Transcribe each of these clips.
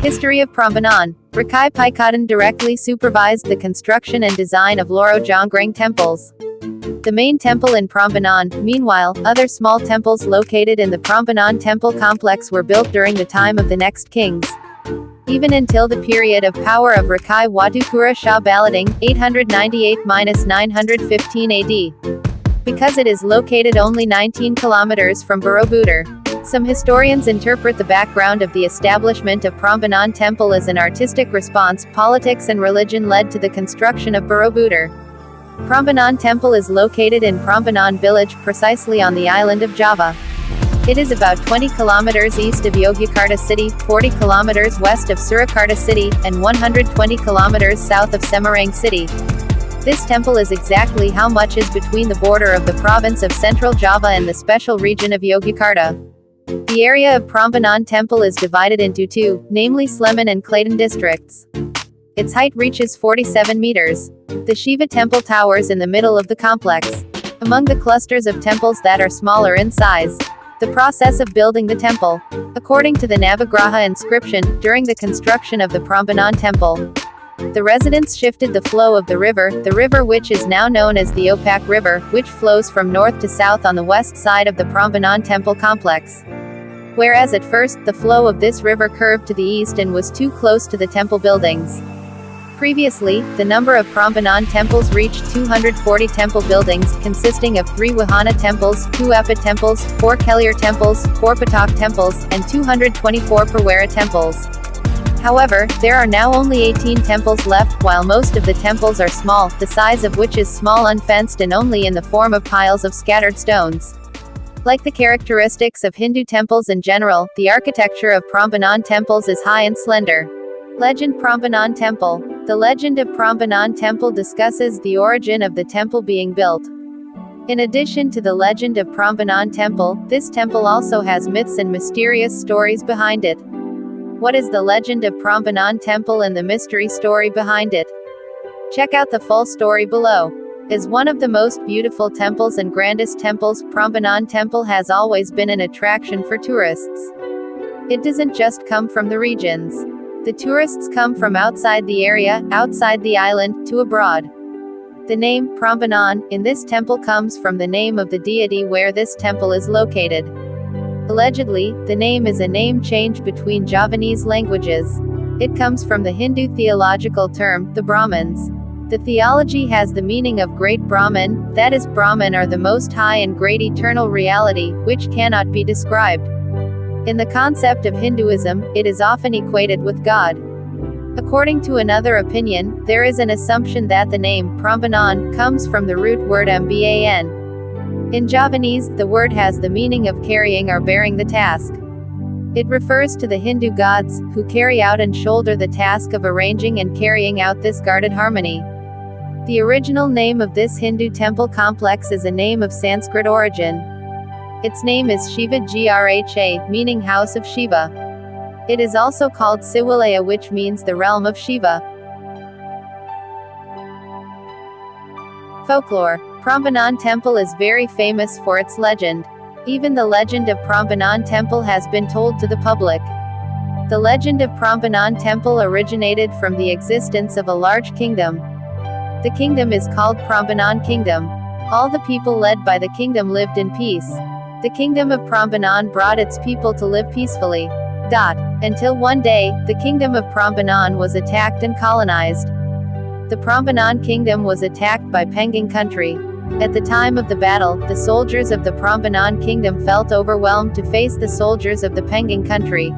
History of Prambanan. Rakai Paikatan directly supervised the construction and design of Loro Jonggrang temples. The main temple in Prambanan, meanwhile, other small temples located in the Prambanan temple complex were built during the time of the next kings. Even until the period of power of Rakai Watukura Shah Balading, 898–915 AD. Because it is located only 19 kilometers from Borobudur. Some historians interpret the background of the establishment of Prambanan temple as an artistic response. Politics and religion led to the construction of Borobudur. Prambanan temple is located in Prambanan village, precisely on the island of Java. It is about 20 kilometers east of Yogyakarta city, 40 kilometers west of Surakarta city, and 120 kilometers south of Semarang city. This temple is exactly how much is between the border of the province of Central Java and the special region of Yogyakarta. The area of Prambanan temple is divided into two, namely Sleman and Klaten districts. Its height reaches 47 meters. The Shiva temple towers in the middle of the complex. Among the clusters of temples that are smaller in size. The process of building the temple. According to the Navagraha inscription, during the construction of the Prambanan temple, the residents shifted the flow of the river which is now known as the Opak River, which flows from north to south on the west side of the Prambanan temple complex. Whereas at first, the flow of this river curved to the east and was too close to the temple buildings. Previously, the number of Prambanan temples reached 240 temple buildings, consisting of 3 Wahana temples, 2 Apit temples, 4 Kelir temples, 4 Patok temples, and 224 Perwera temples. However, there are now only 18 temples left, while most of the temples are small, the size of which is small, unfenced, and only in the form of piles of scattered stones. Like the characteristics of Hindu temples in general, the architecture of Prambanan temples is high and slender. Legend Prambanan Temple. The legend of Prambanan Temple discusses the origin of the temple being built. In addition to the legend of Prambanan Temple, this temple also has myths and mysterious stories behind it. What is the legend of Prambanan Temple and the mystery story behind it? Check out the full story below. As one of the most beautiful temples and grandest temples, Prambanan Temple has always been an attraction for tourists. It doesn't just come from the regions. The tourists come from outside the area, outside the island, to abroad. The name, Prambanan, in this temple comes from the name of the deity where this temple is located. Allegedly, the name is a name change between Javanese languages. It comes from the Hindu theological term, the Brahmins. The theology has the meaning of great Brahman, that is, Brahman are the most high and great eternal reality, which cannot be described. In the concept of Hinduism, it is often equated with God. According to another opinion, there is an assumption that the name, Prambanan, comes from the root word Mban. In Javanese, the word has the meaning of carrying or bearing the task. It refers to the Hindu gods, who carry out and shoulder the task of arranging and carrying out this guarded harmony. The original name of this Hindu temple complex is a name of Sanskrit origin. Its name is Shiva Grha, meaning House of Shiva. It is also called Siwalaya, which means the realm of Shiva. Folklore. Prambanan Temple is very famous for its legend. Even the legend of Prambanan Temple has been told to the public. The legend of Prambanan Temple originated from the existence of a large kingdom. The kingdom is called Prambanan Kingdom. All the people led by the kingdom lived in peace. The kingdom of Prambanan brought its people to live peacefully. Until one day, the kingdom of Prambanan was attacked and colonized. The Prambanan kingdom was attacked by Pengang country. At the time of the battle, the soldiers of the Prambanan kingdom felt overwhelmed to face the soldiers of the Pengang country.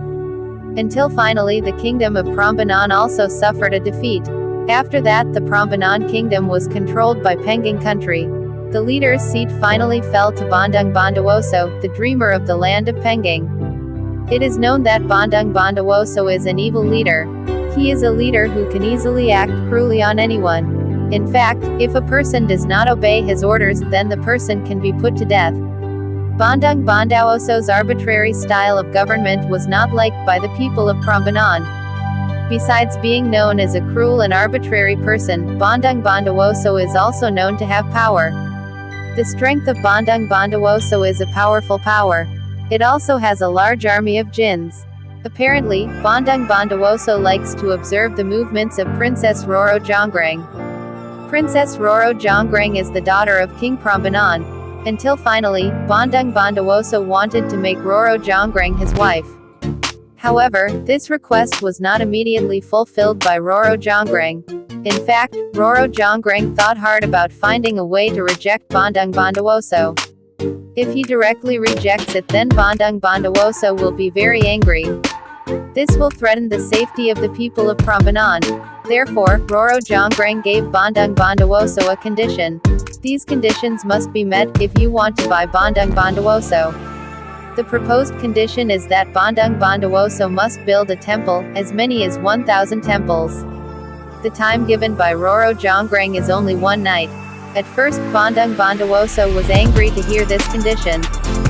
Until finally the kingdom of Prambanan also suffered a defeat. After that, the Prambanan kingdom was controlled by Pengang country. The leader's seat finally fell to Bandung Bondowoso, the dreamer of the land of Pengang. It is known that Bandung Bondowoso is an evil leader. He is a leader who can easily act cruelly on anyone. In fact, if a person does not obey his orders, then the person can be put to death. Bandung Bondowoso's arbitrary style of government was not liked by the people of Prambanan. Besides being known as a cruel and arbitrary person, Bandung Bondowoso is also known to have power. The strength of Bandung Bondowoso is a powerful power. It also has a large army of jinns. Apparently, Bandung Bondowoso likes to observe the movements of Princess Roro Jonggrang. Princess Roro Jonggrang is the daughter of King Prambanan, until finally, Bandung Bondowoso wanted to make Roro Jonggrang his wife. However, this request was not immediately fulfilled by Roro Jonggrang. In fact, Roro Jonggrang thought hard about finding a way to reject Bandung Bondowoso. If he directly rejects it, then Bandung Bondowoso will be very angry. This will threaten the safety of the people of Prambanan. Therefore, Roro Jonggrang gave Bandung Bondowoso a condition. These conditions must be met if you want to buy Bandung Bondowoso. The proposed condition is that Bandung Bondowoso must build a temple, as many as 1,000 temples. The time given by Roro Jonggrang is only one night. At first, Bandung Bondowoso was angry to hear this condition.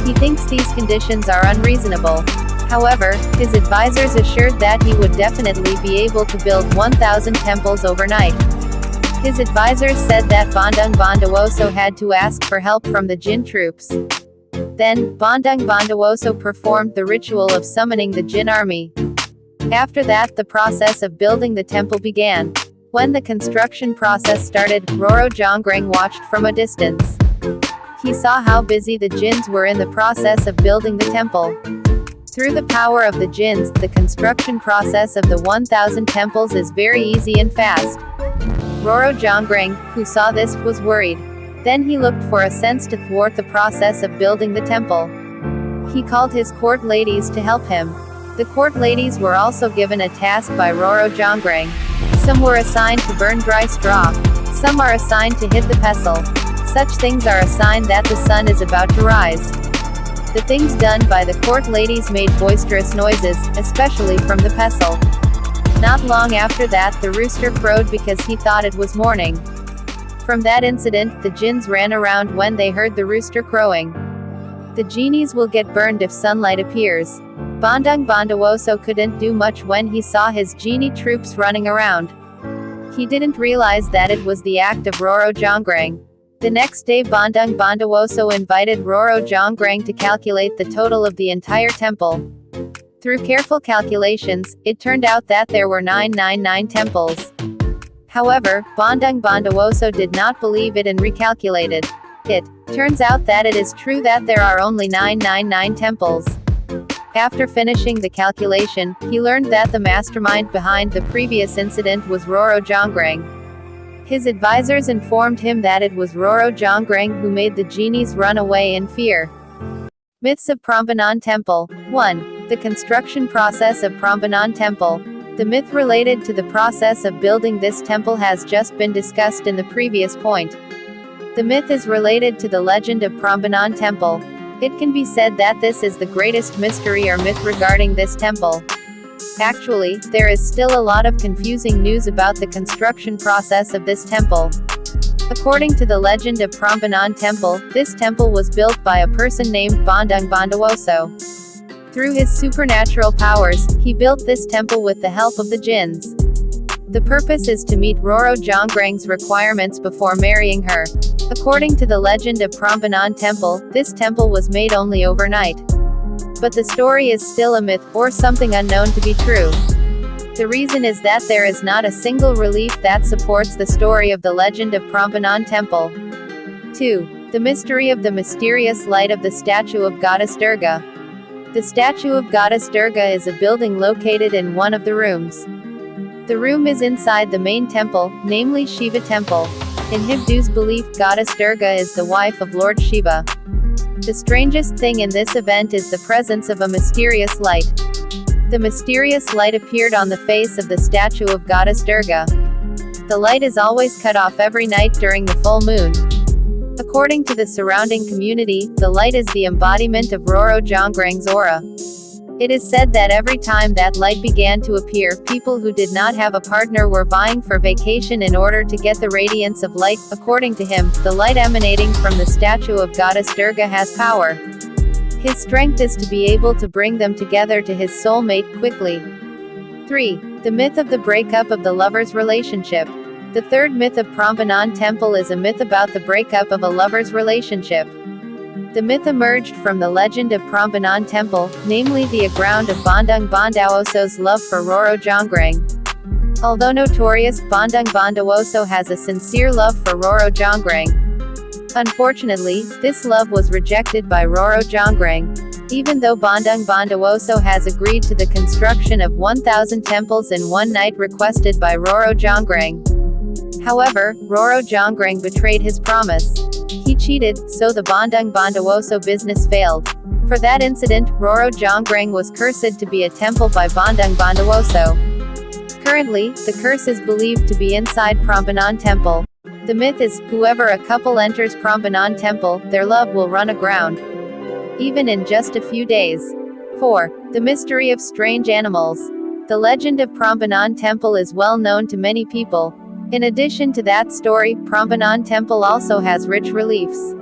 He thinks these conditions are unreasonable. However, his advisors assured that he would definitely be able to build 1,000 temples overnight. His advisors said that Bandung Bondowoso had to ask for help from the Jin troops. Then, Bandung Bondowoso performed the ritual of summoning the Jin army. After that, the process of building the temple began. When the construction process started, Roro Jonggrang watched from a distance. He saw how busy the Jins were in the process of building the temple. Through the power of the Jins, the construction process of the 1,000 temples is very easy and fast. Roro Jonggrang, who saw this, was worried. Then he looked for a sense to thwart the process of building the temple. He called his court ladies to help him. The court ladies were also given a task by Roro Jonggrang. Some were assigned to burn dry straw. Some are assigned to hit the pestle. Such things are a sign that the sun is about to rise. The things done by the court ladies made boisterous noises, especially from the pestle. Not long after that, the rooster crowed because he thought it was morning. From that incident, the Jins ran around when they heard the rooster crowing. The genies will get burned if sunlight appears. Bandung Bondowoso couldn't do much when he saw his genie troops running around. He didn't realize that it was the act of Roro Jonggrang. The next day, Bandung Bondowoso invited Roro Jonggrang to calculate the total of the entire temple. Through careful calculations, it turned out that there were 999 temples. However, Bandung Bondowoso did not believe it and recalculated. It turns out that it is true that there are only 999 temples. After finishing the calculation, he learned that the mastermind behind the previous incident was Roro Jonggrang. His advisors informed him that it was Roro Jonggrang who made the genies run away in fear. Myths of Prambanan Temple. 1. The construction process of Prambanan Temple. The myth related to the process of building this temple has just been discussed in the previous point. The myth is related to the legend of Prambanan Temple. It can be said that this is the greatest mystery or myth regarding this temple. Actually, there is still a lot of confusing news about the construction process of this temple. According to the legend of Prambanan Temple, this temple was built by a person named Bandung Bondowoso. Through his supernatural powers, he built this temple with the help of the Jins. The purpose is to meet Roro Jonggrang's requirements before marrying her. According to the legend of Prambanan Temple, this temple was made only overnight. But the story is still a myth, or something unknown to be true. The reason is that there is not a single relief that supports the story of the legend of Prambanan Temple. 2. The mystery of the mysterious light of the statue of Goddess Durga. The statue of Goddess Durga is a building located in one of the rooms. The room is inside the main temple, namely Shiva Temple. In Hindu's belief, Goddess Durga is the wife of Lord Shiva. The strangest thing in this event is the presence of a mysterious light. The mysterious light appeared on the face of the statue of Goddess Durga. The light is always cut off every night during the full moon. According to the surrounding community, the light is the embodiment of Roro Jonggrang's aura. It is said that every time that light began to appear, people who did not have a partner were vying for vacation in order to get the radiance of light. According to him, the light emanating from the statue of Goddess Durga has power. His strength is to be able to bring them together to his soulmate quickly. 3. The myth of the breakup of the lovers' relationship. The third myth of Prambanan Temple is a myth about the breakup of a lover's relationship. The myth emerged from the legend of Prambanan Temple, namely the aground of Bandung Bondowoso's love for Roro Jonggrang. Although notorious, Bandung Bondowoso has a sincere love for Roro Jonggrang. Unfortunately, this love was rejected by Roro Jonggrang. Even though Bandung Bondowoso has agreed to the construction of 1,000 temples in one night requested by Roro Jonggrang. However, Roro Jonggrang betrayed his promise. He cheated, so the Bandung Bondowoso business failed. For that incident, Roro Jonggrang was cursed to be a temple by Bandung Bondowoso. Currently, the curse is believed to be inside Prambanan Temple. The myth is, whoever a couple enters Prambanan Temple, their love will run aground. Even in just a few days. 4. The mystery of strange animals. The legend of Prambanan Temple is well known to many people. In addition to that story, Prambanan Temple also has rich reliefs.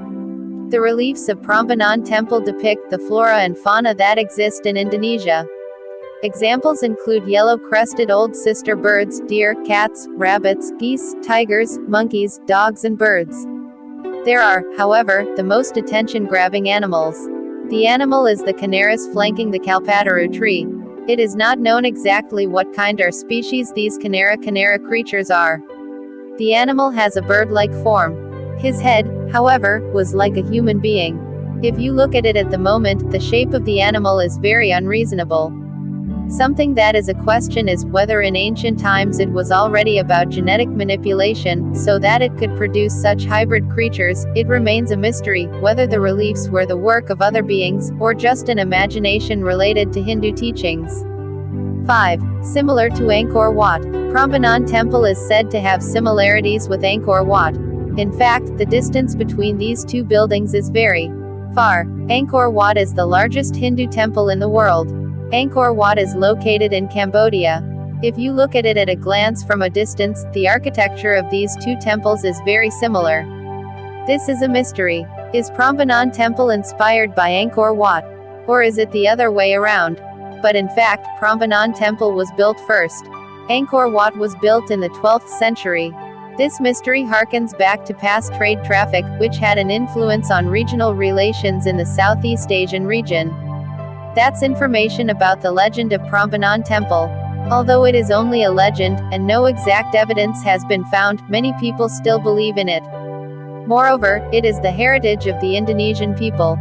The reliefs of Prambanan Temple depict the flora and fauna that exist in Indonesia. Examples include yellow-crested old sister birds, deer, cats, rabbits, geese, tigers, monkeys, dogs and birds. There are, however, the most attention-grabbing animals. The animal is the Canaris flanking the Kalpataru tree. It is not known exactly what kind or species these Canara creatures are. The animal has a bird-like form. His head, however, was like a human being. If you look at it at the moment, the shape of the animal is very unreasonable. Something that is a question is whether in ancient times it was already about genetic manipulation, so that it could produce such hybrid creatures. It remains a mystery, whether the reliefs were the work of other beings, or just an imagination related to Hindu teachings. 5. Similar to Angkor Wat. Prambanan Temple is said to have similarities with Angkor Wat. In fact, the distance between these two buildings is very far. Angkor Wat is the largest Hindu temple in the world. Angkor Wat is located in Cambodia. If you look at it at a glance from a distance, the architecture of these two temples is very similar. This is a mystery. Is Prambanan Temple inspired by Angkor Wat? Or is it the other way around? But in fact, Prambanan Temple was built first. Angkor Wat was built in the 12th century. This mystery harkens back to past trade traffic, which had an influence on regional relations in the Southeast Asian region. That's information about the legend of Prambanan Temple. Although it is only a legend, and no exact evidence has been found, many people still believe in it. Moreover, it is the heritage of the Indonesian people.